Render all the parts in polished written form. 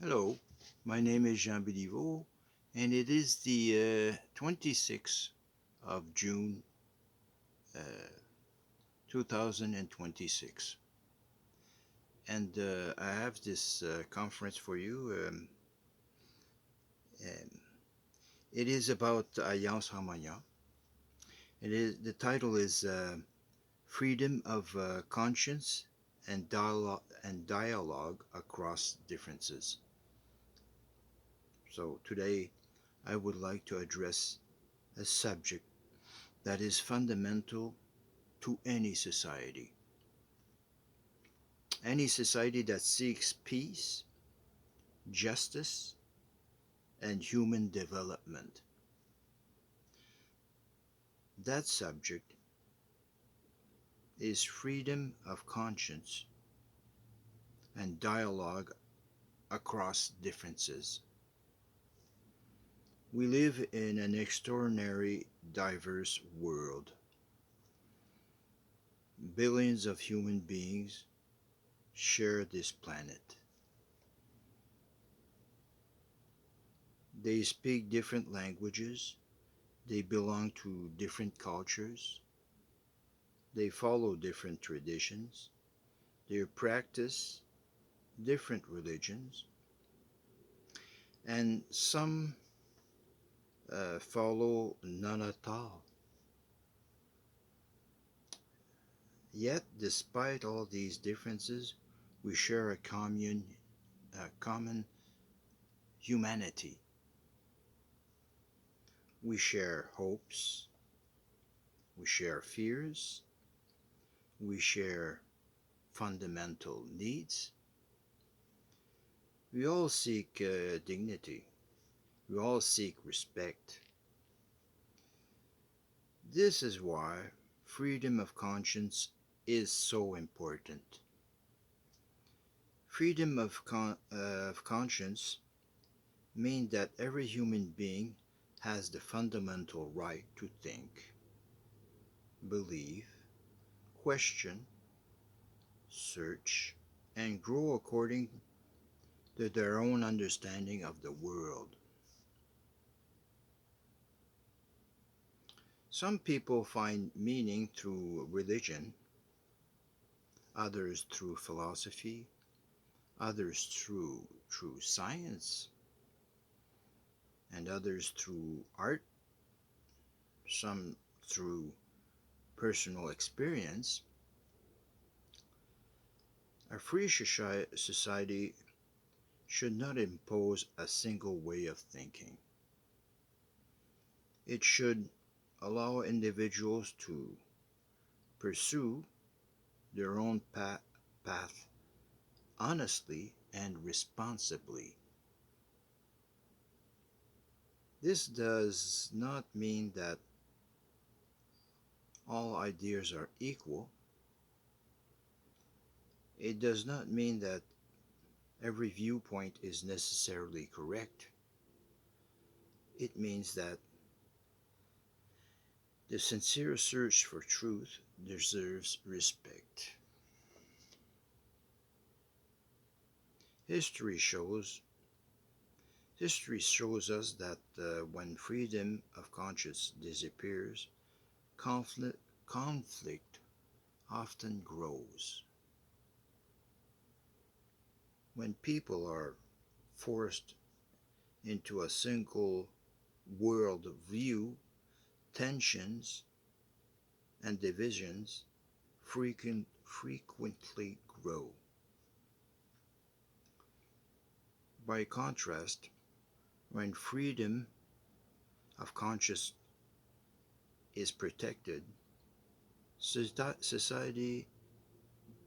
Hello, my name is Jean Béliveau, and it is the 26th of June, uh, 2026. And I have this conference for you. And it is about Alliance Harmonia. The title is Freedom of Conscience and Dialogue Across Differences. So today I would like to address a subject that is fundamental to any society that seeks peace, justice, and human development. That subject is freedom of conscience and dialogue across differences. We live in an extraordinary, diverse world. Billions of human beings share this planet. They speak different languages, they belong to different cultures, they follow different traditions, they practice different religions, and some follow none at all. Yet, despite all these differences, we share a common humanity. We share hopes, we share fears, we share fundamental needs. We all seek dignity, we all seek respect. This is why freedom of conscience is so important. Freedom of conscience means that every human being has the fundamental right to think, believe, question, search, and grow according to their own understanding of the world. Some people find meaning through religion, others through philosophy, others through science, and others through art, some through personal experience. A free society should not impose a single way of thinking. It should allow individuals to pursue their own path honestly and responsibly. This does not mean that all ideas are equal. It does not mean that every viewpoint is necessarily correct. It means that the sincere search for truth deserves respect. History shows History shows us that when freedom of conscience disappears, conflict often grows. When people are forced into a single world view, tensions and divisions frequently grow. By contrast, when freedom of conscience is protected, society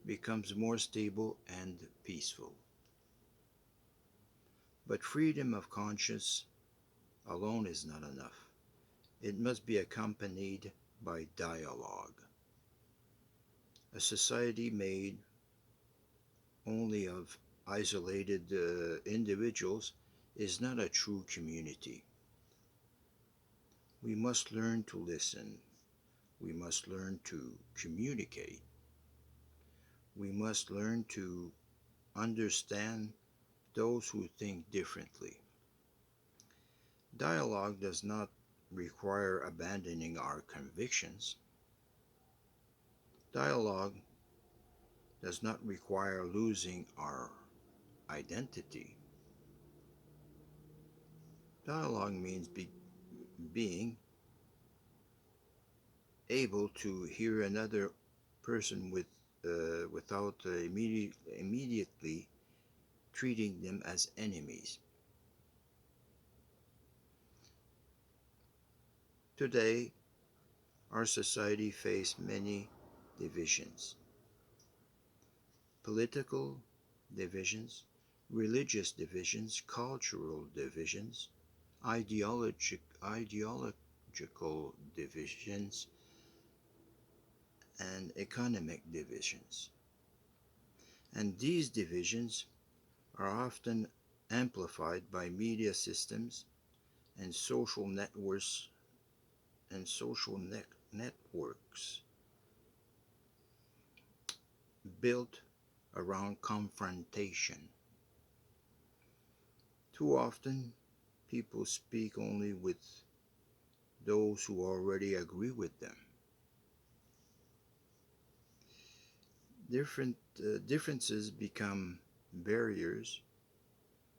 becomes more stable and peaceful. But freedom of conscience alone is not enough. It must be accompanied by dialogue. A society made only of isolated individuals is not a true community. We must learn to listen. We must learn to communicate. We must learn to understand those who think differently. Dialogue does not require abandoning our convictions. Dialogue does not require losing our identity. Dialogue means being able to hear another person without immediately treating them as enemies. Today, our society faces many divisions: political divisions, religious divisions, cultural divisions, ideological divisions, and economic divisions. And these divisions are often amplified by media systems and social networks built around confrontation. Too often, people speak only with those who already agree with them. Differences become barriers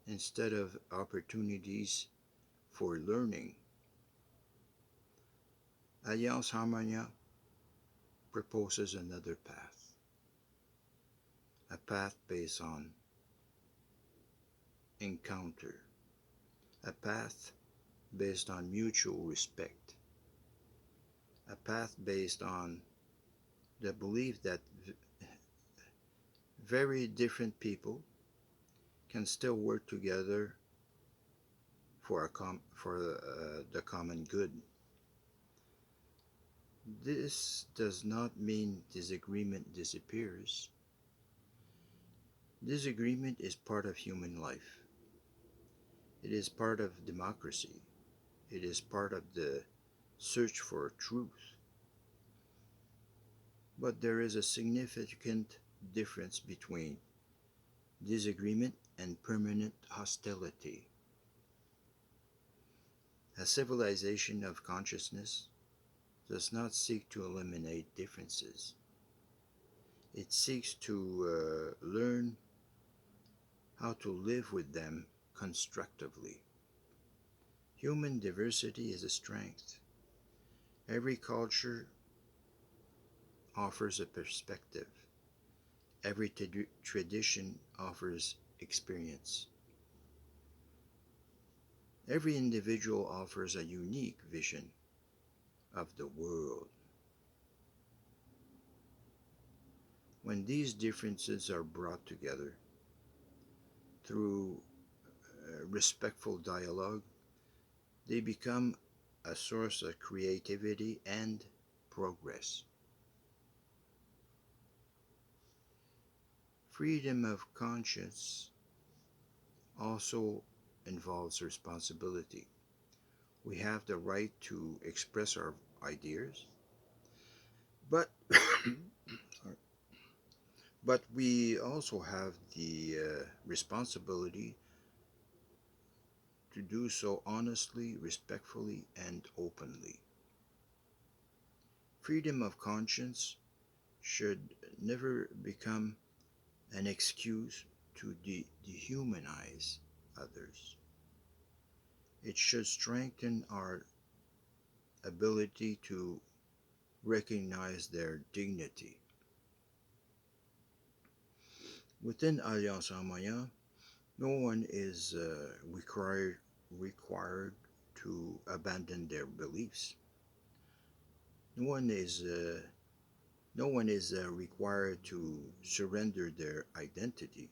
instead of opportunities for learning. Alliance Harmonia proposes another path, a path based on encounter, a path based on mutual respect, a path based on the belief that very different people can still work together for the common good. This does not mean disagreement disappears. Disagreement is part of human life. It is part of democracy. It is part of the search for truth. But there is a significant difference between disagreement and permanent hostility. A civilization of consciousness does not seek to eliminate differences. It seeks to learn how to live with them constructively. Human diversity is a strength. Every culture offers a perspective. Every tradition offers experience. Every individual offers a unique vision of the world. When these differences are brought together through respectful dialogue, they become a source of creativity and progress. Freedom of conscience also involves responsibility. We have the right to express our ideas, but but we also have the responsibility to do so honestly, respectfully, and openly. Freedom of conscience should never become an excuse to dehumanize others. It should strengthen our ability to recognize their dignity. Within Alliance Harmonia, no one is required to abandon their beliefs. No one is no one is required to surrender their identity.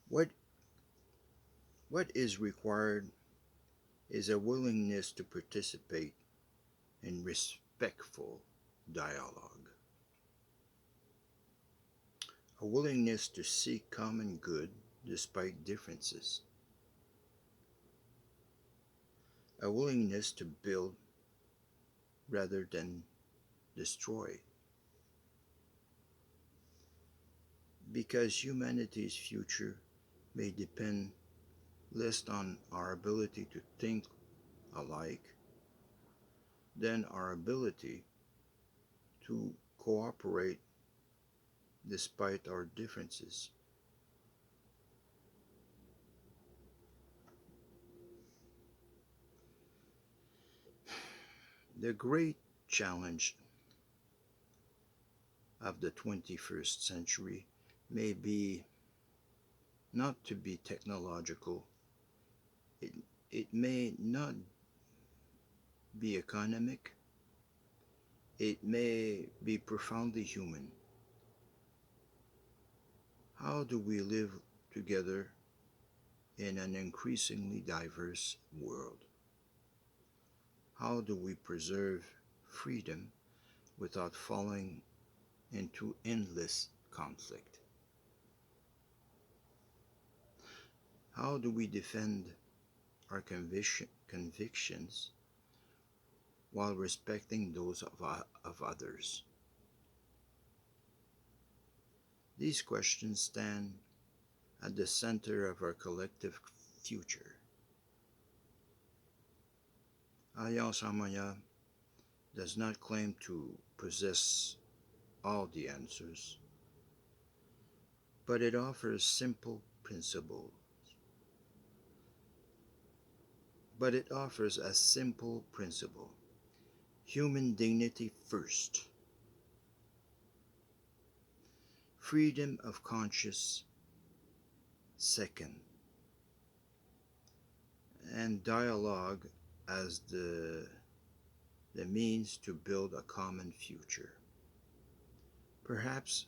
What what is required is a willingness to participate in respectful dialogue, a willingness to seek common good despite differences, a willingness to build rather than destroy. Because humanity's future may depend less on our ability to think alike than our ability to cooperate despite our differences. The great challenge of the 21st century may be not to be technological, it, it may not be economic, it may be profoundly human. How do we live together in an increasingly diverse world? How do we preserve freedom without falling into endless conflict? How do we defend our convictions while respecting those of others? These questions stand at the center of our collective future. Alliance Harmonia does not claim to possess all the answers, but it offers simple principles. But it offers a simple principle: human dignity first, freedom of conscience second, and dialogue as the means to build a common future. Perhaps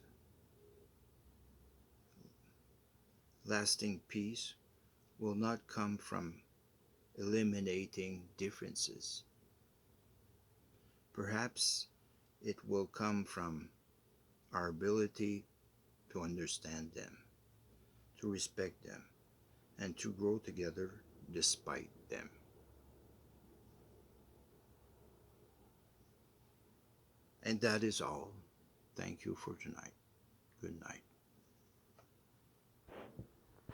lasting peace will not come from eliminating differences. Perhaps it will come from our ability to understand them, to respect them, and to grow together despite them. And that is all. Thank you for tonight. Good night.